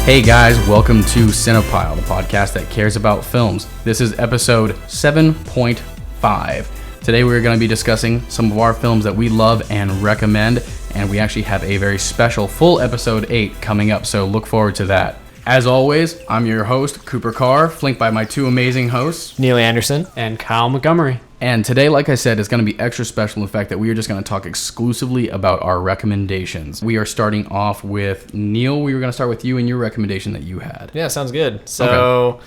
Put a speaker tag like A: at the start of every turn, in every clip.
A: Hey guys, welcome to Cinepile, the podcast that cares about films. This is episode 7.5. Today we're going to be discussing some of our films that we love and recommend, and we actually have a very special full episode 8 coming up, so look forward to that. As always, I'm your host, Cooper Carr, flanked by my two amazing hosts,
B: Neil Anderson
C: and Kyle Montgomery.
A: And today, like I said, is going to be extra special in the fact that we are just going to talk exclusively about our recommendations. We are starting off with Neil. We were going to start with you and your recommendation that you had.
B: Yeah, sounds good. So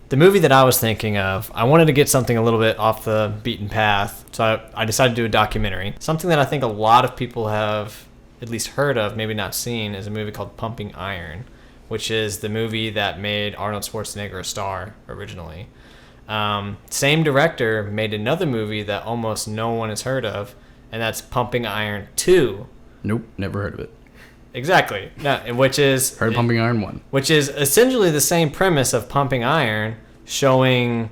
B: The movie that I was thinking of, I wanted to get something a little bit off the beaten path. So I decided to do a documentary. Something that I think a lot of people have at least heard of, maybe not seen, is a movie called Pumping Iron, which is the movie that made Arnold Schwarzenegger a star originally. Same director made another movie that almost no one has heard of, and that's Pumping Iron 2.
A: Nope, never heard of it.
B: Exactly. No, which is
A: heard of Pumping Iron 1.
B: Which is essentially the same premise of Pumping Iron, showing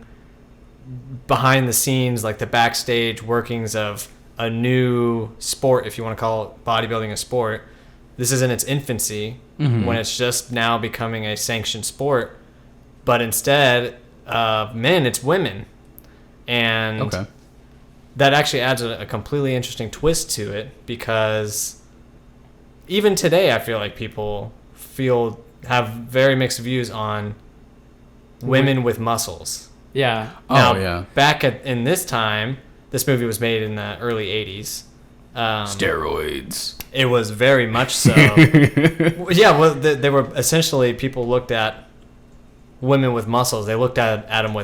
B: behind the scenes, like the backstage workings of a new sport, if you want to call bodybuilding a sport. This is in its infancy, when it's just now becoming a sanctioned sport, but instead men, it's women. And that actually adds a completely interesting twist to it, because even today I feel like people have very mixed views on women with muscles.
C: Yeah.
B: Now, back in this time, this movie was made in the early 80s.
A: Steroids.
B: It was very much so. Yeah, well, they were essentially, people looked at women with muscles. They looked at them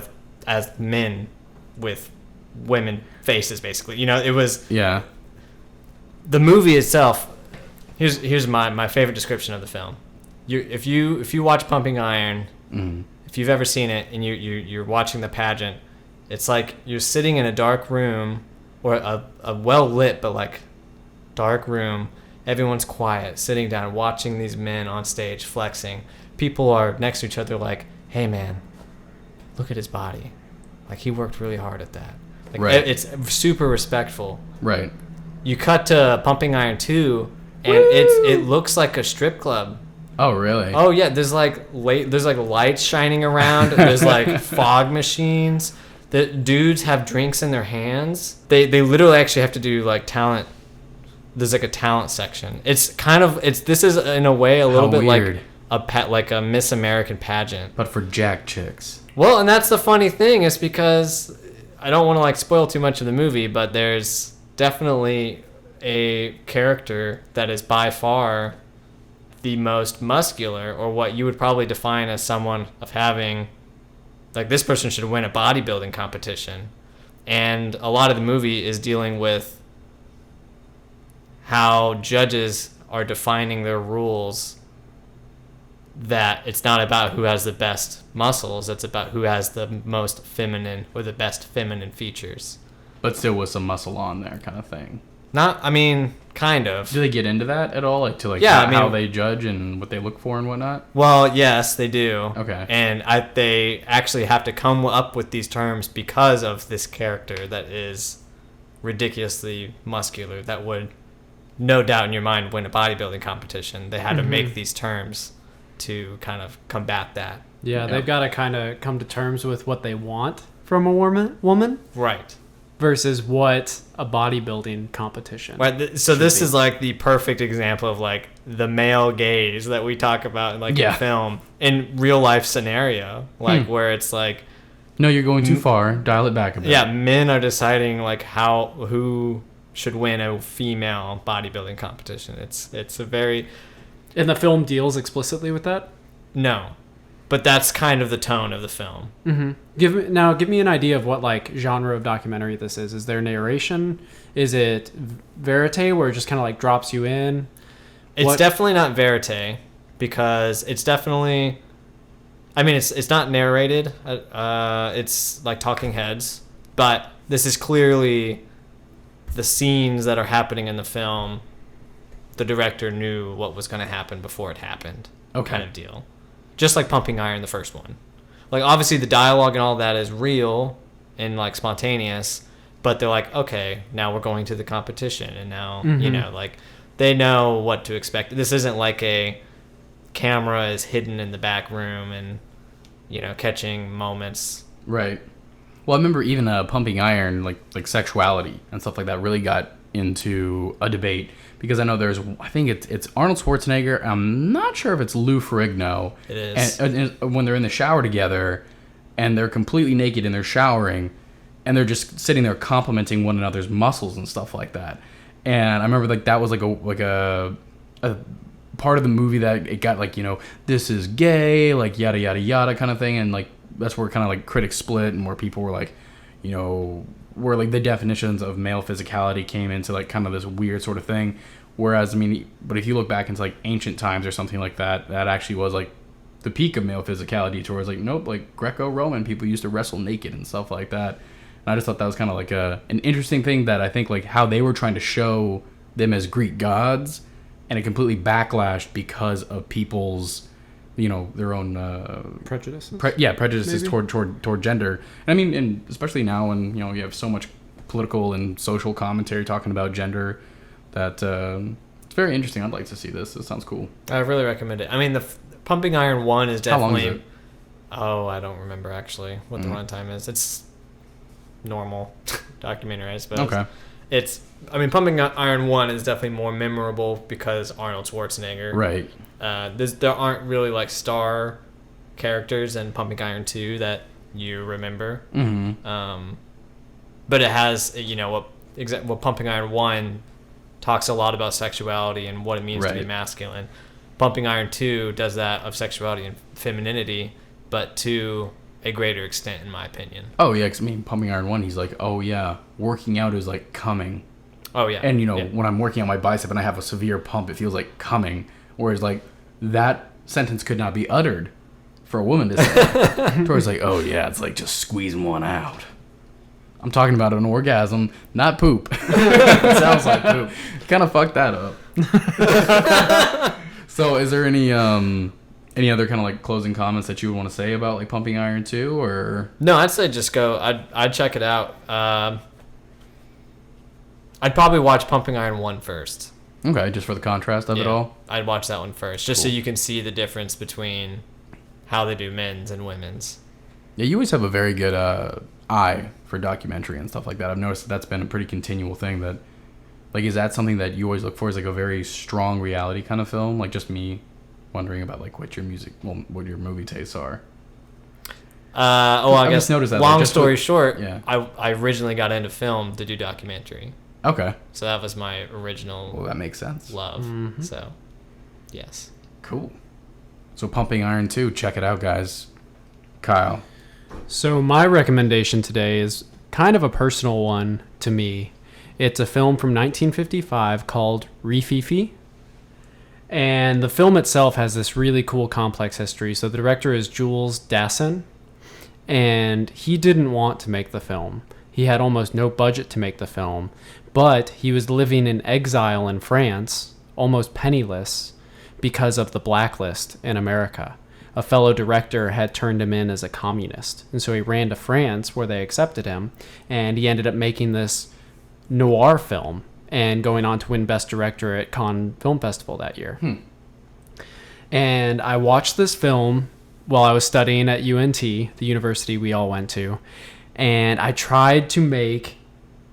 B: as men with women faces, basically. You know, it was...
A: Yeah.
B: The movie itself, here's my favorite description of the film. If you watch Pumping Iron, if you've ever seen it, and you're watching the pageant, it's like you're sitting in a dark room, or a well-lit but like dark room. Everyone's quiet, sitting down, watching these men on stage flexing. People are next to each other like, hey man, look at his body. Like, he worked really hard at that. Like,
A: right.
B: It's super respectful.
A: Right.
B: You cut to Pumping Iron 2, and it looks like a strip club.
A: Oh, really?
B: Oh yeah, there's like lights shining around. There's like fog machines. The dudes have drinks in their hands. They literally actually have to do like talent. There's like a talent section. This is in a way a little bit
A: weird.
B: like a Miss American pageant,
A: but for jack chicks.
B: Well, and that's the funny thing, is because I don't want to like spoil too much of the movie, but there's definitely a character that is by far the most muscular, or what you would probably define as someone of having, like, this person should win a bodybuilding competition. And a lot of the movie is dealing with how judges are defining their rules, that it's not about who has the best muscles, it's about who has the most feminine or the best feminine features.
A: But still with some muscle on there, kind of thing.
B: Kind of.
A: Do they get into that at all? How they judge and what they look for and whatnot?
B: Well, yes, they do.
A: Okay.
B: And they actually have to come up with these terms because of this character that is ridiculously muscular, that would, no doubt in your mind, win a bodybuilding competition. They had to make these terms to kind of combat that.
C: Yeah, they've got to kind of come to terms with what they want from a woman.
B: Right.
C: Versus what a bodybuilding competition.
B: Right. So this is like the perfect example of like the male gaze that we talk about in film, in real life scenario, where it's like,
A: no, you're going too far. Dial it back a bit.
B: Yeah, men are deciding like who should win a female bodybuilding competition. It's a very...
C: And the film deals explicitly with that?
B: No. But that's kind of the tone of the film.
C: Mm-hmm. Give me an idea of what like genre of documentary this is. Is there narration? Is it verite, where it just kind of like drops you in?
B: It's definitely not verite, because it's definitely... I mean, it's not narrated. It's like talking heads. But this is clearly the scenes that are happening in the film. The director knew what was going to happen before it happened.
A: Okay.
B: Kind of deal. Just like Pumping Iron, the first one. Like, obviously the dialogue and all that is real and like spontaneous, but they're like, okay, now we're going to the competition, and now you know, like, they know what to expect. This isn't like camera is hidden in the back room and, catching moments.
A: Right. Well, I remember even Pumping Iron, like sexuality and stuff like that, really got into a debate because I know I think it's Arnold Schwarzenegger. I'm not sure if it's Lou Ferrigno.
B: It is.
A: And when they're in the shower together, and they're completely naked and they're showering, and they're just sitting there complimenting one another's muscles and stuff like that. And I remember that was like a part of the movie that it got this is gay, like yada yada yada kind of thing, and like that's where kind of like critics split and where people were like, where like the definitions of male physicality came into like kind of this weird sort of thing. Whereas but if you look back into like ancient times or something like that, that actually was like the peak of male physicality, towards like nope, like Greco-Roman people used to wrestle naked and stuff like that. And I just thought that was kind of like an interesting thing that I think like how they were trying to show them as Greek gods, and it completely backlashed because of people's their own
C: prejudices.
A: Prejudices toward gender. And I mean, and especially now when you have so much political and social commentary talking about gender, that it's very interesting. I'd like to see this. It sounds cool.
B: I really recommend it. I mean, the Pumping Iron 1 is definitely...
A: How long is it?
B: Oh, I don't remember actually what the runtime is. It's normal documentary, I suppose.
A: Okay.
B: Pumping Iron 1 is definitely more memorable because Arnold Schwarzenegger.
A: Right.
B: There aren't really like star characters in Pumping Iron 2 that you remember.
A: Mm-hmm.
B: But it has, what Pumping Iron 1 talks a lot about sexuality and what it means to be masculine. Pumping Iron 2 does that of sexuality and femininity, but to a greater extent, in my opinion.
A: Oh, yeah, because Pumping Iron 1, he's like, oh, yeah, working out is like coming.
B: Oh, yeah.
A: And, when I'm working on my bicep and I have a severe pump, it feels like coming. Whereas, like, that sentence could not be uttered for a woman to say. Tori's like, oh, yeah, it's like just squeezing one out. I'm talking about an orgasm, not poop. It sounds like poop. Kind of fucked that up. So, is there any other kind of like closing comments that you would want to say about like Pumping Iron 2, or?
B: No, I'd say just go. I'd check it out. I'd probably watch Pumping Iron 1 first.
A: Okay, just for the contrast of it all?
B: I'd watch that one first, just so you can see the difference between how they do men's and women's.
A: Yeah, you always have a very good eye for documentary and stuff like that. I've noticed that's been a pretty continual thing. That, like, is that something that you always look for, is like a very strong reality kind of film? Like, just me wondering about like what your movie tastes are.
B: I guess
A: just noticed that.
B: Long
A: like,
B: story short,
A: yeah.
B: I originally got into film to do documentary.
A: Okay.
B: So that was my original.
A: Well, that makes sense.
B: Love.
C: Mm-hmm.
B: So, yes.
A: Cool. So Pumping Iron 2, check it out, guys. Kyle.
C: So my recommendation today is kind of a personal one to me. It's a film from 1955 called Rififi. And the film itself has this really cool complex history. So the director is Jules Dassin, and he didn't want to make the film. He had almost no budget to make the film, but he was living in exile in France, almost penniless, because of the blacklist in America. A fellow director had turned him in as a communist, and so he ran to France where they accepted him, and he ended up making this noir film and going on to win Best Director at Cannes Film Festival that year. And I watched this film while I was studying at UNT, the university we all went to, and I tried to make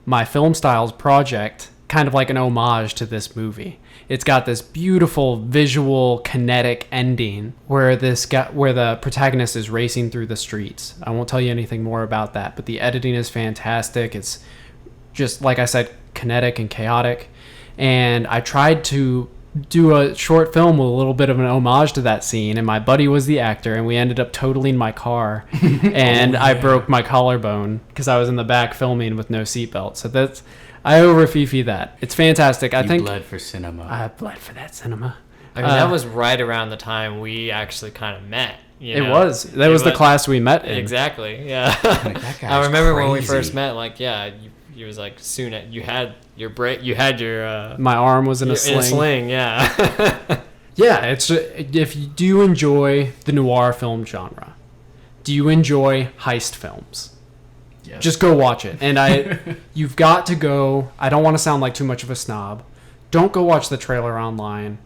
C: my Film Styles project kind of like an homage to this movie. It's got this beautiful visual kinetic ending where the protagonist is racing through the streets. I won't tell you anything more about that, but the editing is fantastic. It's just, like I said, kinetic and chaotic. And I tried to do a short film with a little bit of an homage to that scene, and my buddy was the actor, and we ended up totaling my car, and I broke my collarbone because I was in the back filming with no seatbelt. So I owe Rififi that. It's fantastic. I think
A: bled for cinema.
C: I bled for that cinema.
B: I mean, that was right around the time we actually kind of met.
C: That was the class we met in.
B: Exactly. Yeah.
A: Like, that guy's
B: I remember
A: crazy.
B: when we first met. Like, yeah, you was like you had your break. You had your.
C: My arm was in a sling.
B: In a sling. Yeah.
C: Yeah. If you do enjoy the noir film genre, do you enjoy heist films?
A: Yes.
C: Just go watch it. And you've got to go. I don't want to sound like too much of a snob. Don't go watch the trailer online.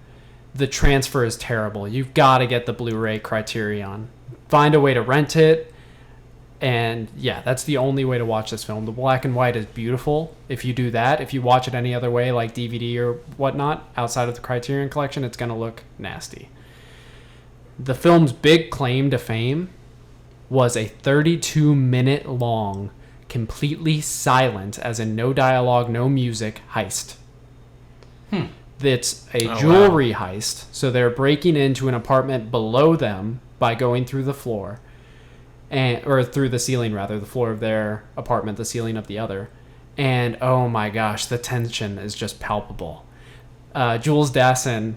C: the transfer is terrible. You've got to get the Blu-ray Criterion. Find a way to rent it. And yeah, that's the only way to watch this film. The black and white is beautiful. If you do that, if you watch it any other way, like DVD or whatnot, outside of the Criterion Collection, it's going to look nasty. The film's big claim to fame was a 32-minute long, completely silent, as in no dialogue, no music, heist. It's a jewelry heist. So they're breaking into an apartment below them by going through the floor, or through the ceiling rather, the floor of their apartment, the ceiling of the other. And oh my gosh, the tension is just palpable. Jules Dassin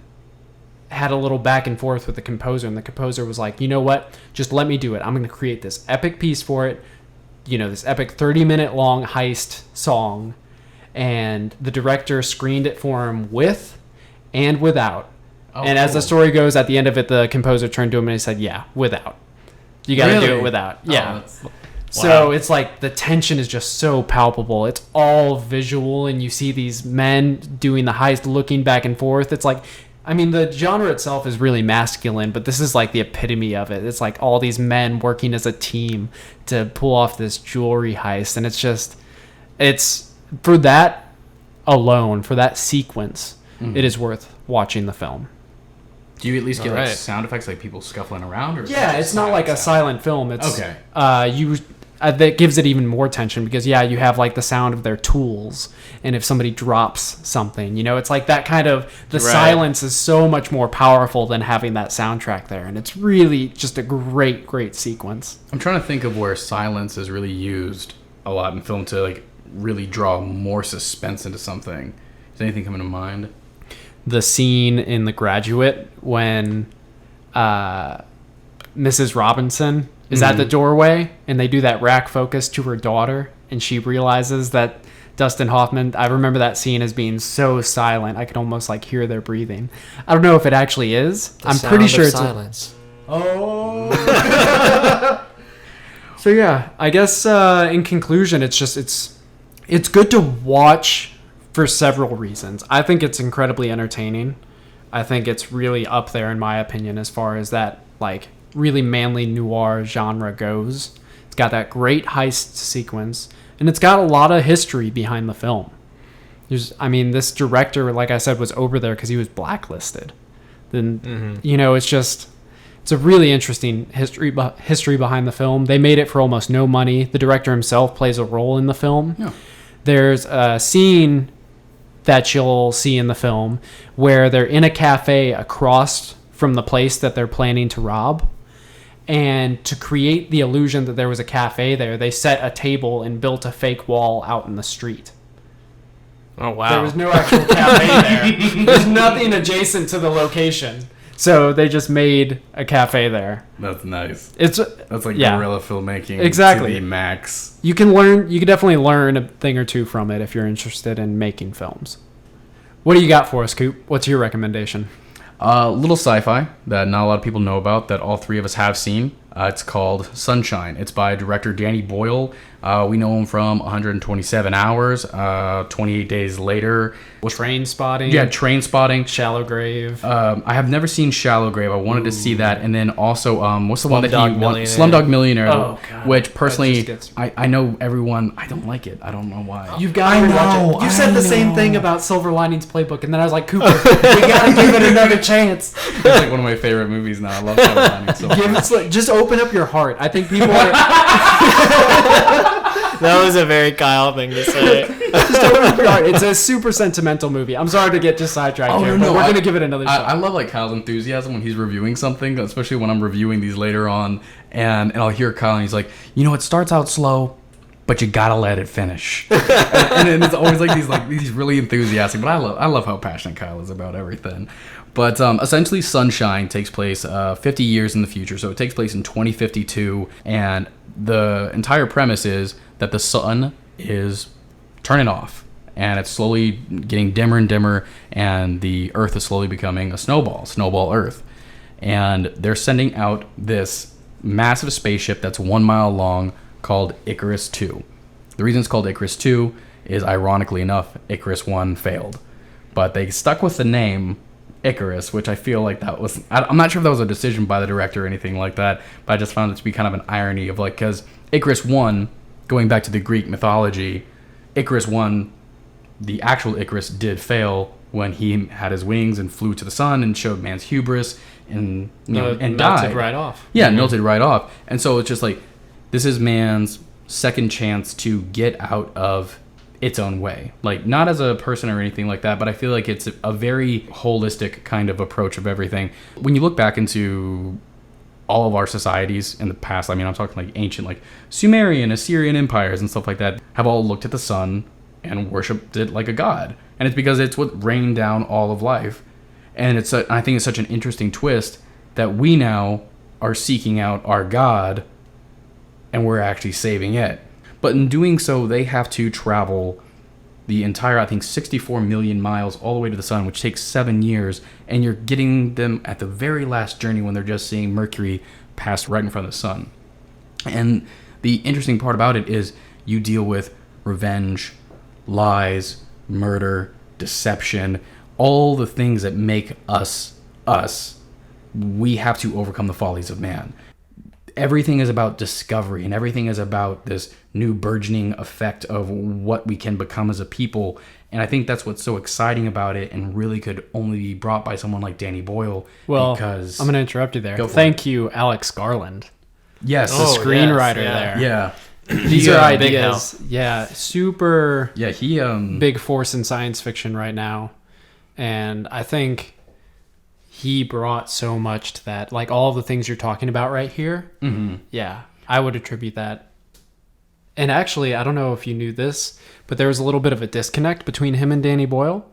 C: had a little back and forth with the composer, and the composer was like, you know what, just let me do it. I'm going to create this epic piece for it, this epic 30-minute long heist song. And the director screened it for him with and without. And as the story goes, at the end of it, the composer turned to him and he said, yeah, without. You got to do it without. Yeah. So it's like the tension is just so palpable. It's all visual, and you see these men doing the heist, looking back and forth. It's like, I mean, the genre itself is really masculine, but this is like the epitome of it. It's like all these men working as a team to pull off this jewelry heist. And it's for that alone, for that sequence, it is worth watching the film.
A: Do you at least get like sound effects, like people scuffling around? Or
C: yeah, it's not like a silent film. It's
A: okay.
C: That gives it even more tension because you have like the sound of their tools, and if somebody drops something, it's like that kind of silence is so much more powerful than having that soundtrack there, and it's really just a great sequence.
A: I'm trying to think of where silence is really used a lot in film to like really draw more suspense into something. Does anything come into mind?
C: The scene in The Graduate when Mrs. Robinson is at the doorway and they do that rack focus to her daughter, and she realizes that Dustin Hoffman, I remember that scene as being so silent I could almost like hear their breathing. I don't know if it actually is. I'm pretty sure it's
B: silence.
C: So yeah, I guess in conclusion, it's good to watch for several reasons. I think it's incredibly entertaining. I think it's really up there in my opinion as far as that like really manly noir genre goes. It's got that great heist sequence, and it's got a lot of history behind the film. This director, like I said, was over there because he was blacklisted. Then it's a really interesting history behind the film. They made it for almost no money. The director himself plays a role in the film. Yeah. There's a scene that you'll see in the film where they're in a cafe across from the place that they're planning to rob. And to create the illusion that there was a cafe there, they set a table and built a fake wall out in the street.
B: Oh, wow.
C: There was no actual cafe there. There's nothing adjacent to the location. So they just made a cafe there.
A: That's nice.
C: That's
A: like guerrilla filmmaking.
C: Exactly.
A: To the max.
C: You can definitely learn a thing or two from it if you're interested in making films. What do you got for us, Coop? What's your recommendation?
A: Little sci-fi that not a lot of people know about that all three of us have seen. It's called Sunshine. It's by director Danny Boyle. We know him from 127 Hours, 28 Days Later.
C: Train Spotting.
A: Yeah, Train Spotting.
C: Shallow Grave.
A: I have never seen Shallow Grave. I wanted to see that. And then also, what's the one that he won?
B: Millionaire.
A: Slumdog Millionaire.
C: Oh, God.
A: Which personally, I know everyone, I don't like it. I don't know why.
C: You've got to watch it. You said the same thing about Silver Linings Playbook, and then I was like, Cooper, we got to give it another chance.
A: It's like one of my favorite movies now. I love Silver Linings so much.
C: Just open up your heart. I think people are...
B: That was a very Kyle thing to say.
C: Just open up your heart. It's a super sentimental movie. I'm sorry to get just sidetracked here, but we're going to give it another shot.
A: I love like Kyle's enthusiasm when he's reviewing something, especially when I'm reviewing these later on, and I'll hear Kyle and he's like, it starts out slow, but you gotta let it finish. and it's always like these really enthusiastic. But I love how passionate Kyle is about everything. But essentially, Sunshine takes place 50 years in the future. So it takes place in 2052, and the entire premise is that the sun is turning off, and it's slowly getting dimmer and dimmer, and the Earth is slowly becoming a snowball Earth. And they're sending out this massive spaceship that's 1 mile long called Icarus 2. The reason it's called Icarus 2 is, ironically enough, Icarus 1 failed. But they stuck with the name Icarus, which I feel like that was, I'm not sure if that was a decision by the director or anything like that, but I just found it to be kind of an irony of like, because Icarus 1, going back to the Greek mythology, Icarus 1, the actual Icarus did fail when he had his wings and flew to the sun and showed man's hubris and and
C: melted
A: died.
C: right off.
A: Yeah, melted right off. And so it's just like, this is man's second chance to get out of its own way. Like, not as a person or anything like that, but I feel like it's a very holistic kind of approach of everything. When you look back into all of our societies in the past, I mean, I'm talking like ancient, like Sumerian, Assyrian empires and stuff like that, have all looked at the sun and worshipped it like a god. And it's because it's what rained down all of life. And I think it's such an interesting twist that we now are seeking out our god and we're actually saving it. But in doing so, they have to travel the entire, I think, 64 million miles all the way to the sun, which takes 7 years. And you're getting them at the very last journey when they're just seeing Mercury pass right in front of the sun. And the interesting part about it is you deal with revenge, lies, murder, deception, all the things that make us us. We have to overcome the follies of man. Everything is about discovery, and everything is about this new burgeoning effect of what we can become as a people. And I think that's what's so exciting about it, and really could only be brought by someone like Danny Boyle.
C: Well,
A: because
C: I'm going to interrupt you there. Thank you, Alex Garland,
A: yes,
C: the screenwriter there.
A: Yeah.
C: These are ideas. Yeah, super
A: he
C: big force in science fiction right now. And I think he brought so much to that. Like all of the things you're talking about right here.
A: Mm-hmm.
C: Yeah, I would attribute that. And actually, I don't know if you knew this, but there was a little bit of a disconnect between him and Danny Boyle.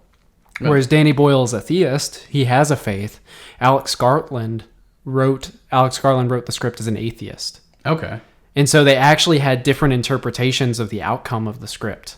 C: Whereas Danny Boyle is a theist, he has a faith. Alex Garland wrote the script as an atheist.
A: Okay.
C: And so they actually had different interpretations of the outcome of the script.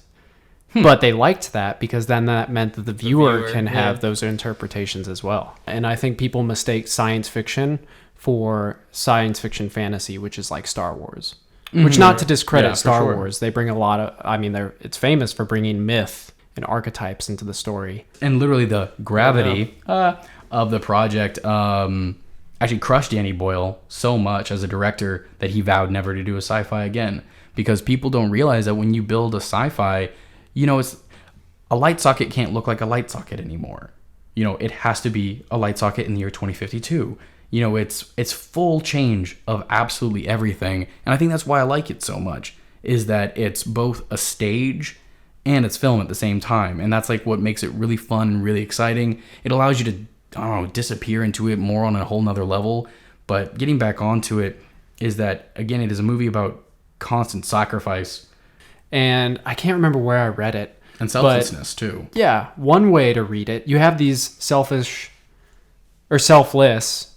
C: But they liked that because then that meant that the viewer can have those interpretations as well. And I think people mistake science fiction for science fiction fantasy, which is like Star Wars. Mm-hmm. Which, not to discredit Star Wars, they bring a lot of, I mean, it's famous for bringing myth and archetypes into the story.
A: And literally the gravity of the project actually crushed Danny Boyle so much as a director that he vowed never to do a sci-fi again. Because people don't realize that when you build a sci-fi, it's a light socket can't look like a light socket anymore. It has to be a light socket in the year 2052. It's full change of absolutely everything. And I think that's why I like it so much, is that it's both a stage and it's film at the same time. And that's like what makes it really fun and really exciting. It allows you to, disappear into it more on a whole nother level. But getting back onto it is that, again, it is a movie about constant sacrifice.
C: And I can't remember where I read it.
A: And selflessness, too.
C: Yeah, one way to read it, you have these selfless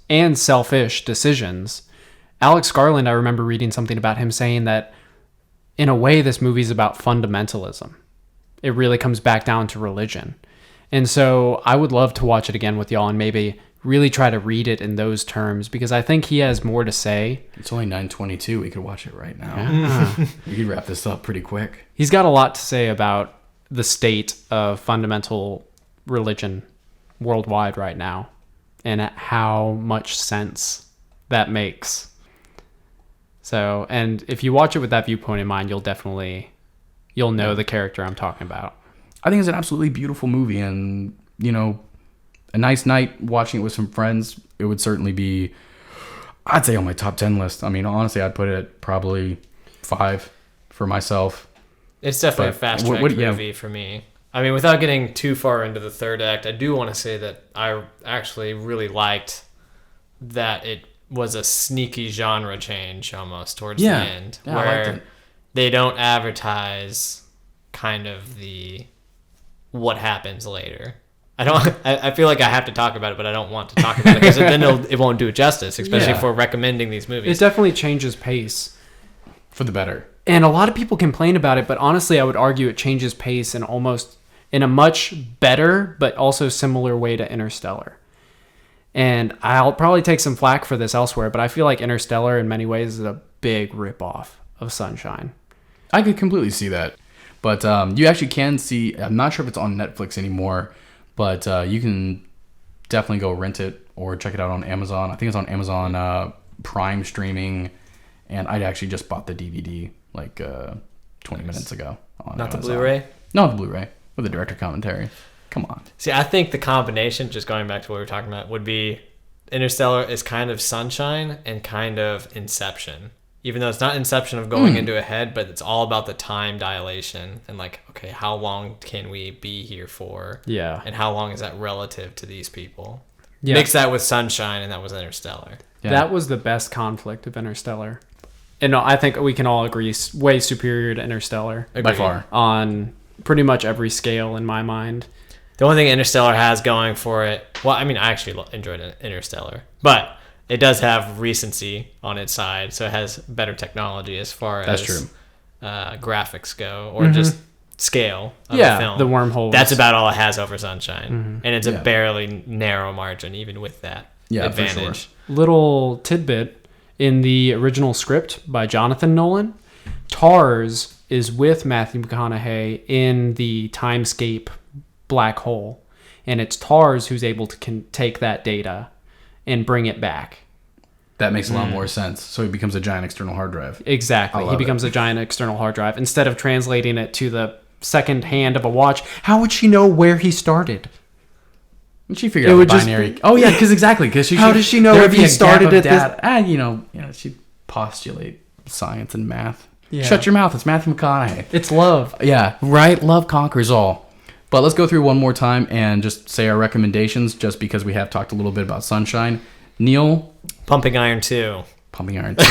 C: and selfish decisions. Alex Garland, I remember reading something about him saying that, in a way, this movie is about fundamentalism. It really comes back down to religion. And so I would love to watch it again with y'all and maybe really try to read it in those terms, because I think he has more to say.
A: It's only 9:22. We could watch it right now.
C: Yeah.
A: We could wrap this up pretty quick.
C: He's got a lot to say about the state of fundamental religion worldwide right now and how much sense that makes. So, and if you watch it with that viewpoint in mind, you'll know the character I'm talking about.
A: I think it's an absolutely beautiful movie, and, a nice night watching it with some friends, it would certainly be, I'd say, on my top 10 list. I mean, honestly, I'd put it at probably 5 for myself.
B: It's definitely a fast-track movie for me. I mean, without getting too far into the third act, I do want to say that I actually really liked that it was a sneaky genre change almost towards the end, where they don't advertise kind of the what happens later. I feel like I have to talk about it, but I don't want to talk about it because then it won't do it justice, especially for recommending these movies.
C: It definitely changes pace.
A: For the better.
C: And a lot of people complain about it, but honestly, I would argue it changes pace in a much better, but also similar way to Interstellar. And I'll probably take some flack for this elsewhere, but I feel like Interstellar in many ways is a big ripoff of Sunshine.
A: I could completely see that. But you actually can see, I'm not sure if it's on Netflix anymore, but you can definitely go rent it or check it out on Amazon. I think it's on Amazon Prime streaming, and I actually just bought the DVD like 20 minutes ago. On
B: Not
A: Amazon.
B: the Blu-ray?
A: No, the Blu-ray with the director commentary. Come on.
B: See, I think the combination, just going back to what we were talking about, would be Interstellar is kind of Sunshine and kind of Inception. Even though it's not Inception of going into a head, but it's all about the time dilation and like, okay, how long can we be here for?
C: Yeah.
B: And how long is that relative to these people?
C: Yeah.
B: Mix that with Sunshine, and that was Interstellar.
A: Yeah.
C: That was the best conflict of Interstellar. And I think we can all agree, way superior to Interstellar.
A: By far.
C: On pretty much every scale in my mind.
B: The only thing Interstellar has going for it, well, I mean, I actually enjoyed Interstellar, but it does have recency on its side, so it has better technology as far
A: That's
B: as
A: true.
B: Graphics go, or just scale of
C: Yeah,
B: the film.
C: the wormholes.
B: That's about all it has over Sunshine, and it's
A: Yeah.
B: a barely narrow margin, even with that
A: Yeah, for
B: advantage.
A: sure.
C: Little tidbit, in the original script by Jonathan Nolan, TARS is with Matthew McConaughey in the timescape black hole, and it's TARS who's able to take that data and bring it back.
A: That makes a lot more sense. So he becomes a giant external hard drive.
C: Exactly.
A: I
C: He
A: love
C: becomes a giant external hard drive. Instead of translating it to the second hand of a watch, how would she know where he started?
A: And she figured
C: It
A: out
C: would
A: the
C: just
A: binary. Oh yeah, because exactly. Because
C: How does she know
A: there
C: if
A: would
C: he
A: be a gap
C: started
A: of
C: at this-
A: data. You know, she'd postulate science and math.
C: Yeah.
A: Shut your mouth. It's Matthew McConaughey.
C: It's love.
A: Yeah, right. Love conquers all. But let's go through one more time and just say our recommendations, just because we have talked a little bit about Sunshine. Neil,
B: Pumping Iron 2.
A: Pumping Iron 2,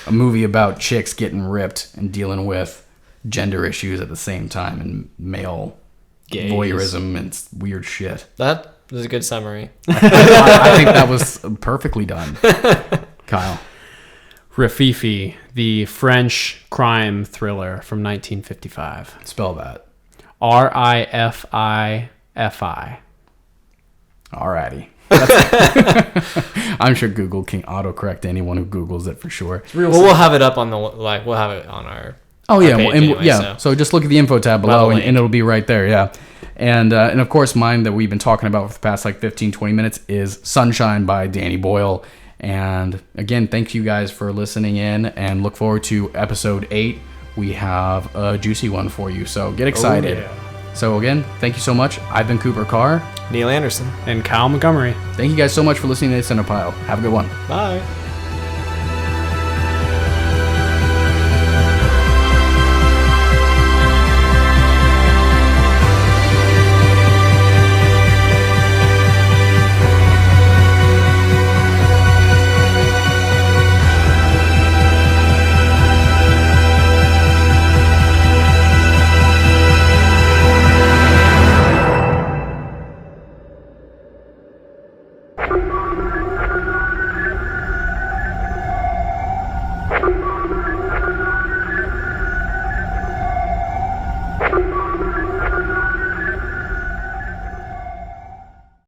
A: a movie about chicks getting ripped and dealing with gender issues at the same time and male
B: Gaze.
A: voyeurism and weird shit.
B: That was a good summary.
A: I think that was perfectly done. Kyle.
C: Rififi, the French crime thriller from 1955.
A: Spell that.
C: Rififi.
A: Alrighty. I'm sure Google can autocorrect anyone who Googles it for sure.
B: Well, we'll have it up on the we'll have it on our.
A: Oh yeah,
B: our page
A: and,
B: anyway,
A: yeah. So just look at the info tab below,
B: link.
A: and it'll be right there. Yeah, and of course, mine that we've been talking about for the past like 15-20 minutes is Sunshine by Danny Boyle. And again, thank you guys for listening in, and look forward to episode 8. We have a juicy one for you, so get excited.
C: yeah.
A: So again, thank you so much. I've been Cooper Carr.
B: Neil Anderson.
C: And Kyle Montgomery.
A: Thank you guys so much for listening to the Cinephile. Have a good one.
B: Bye.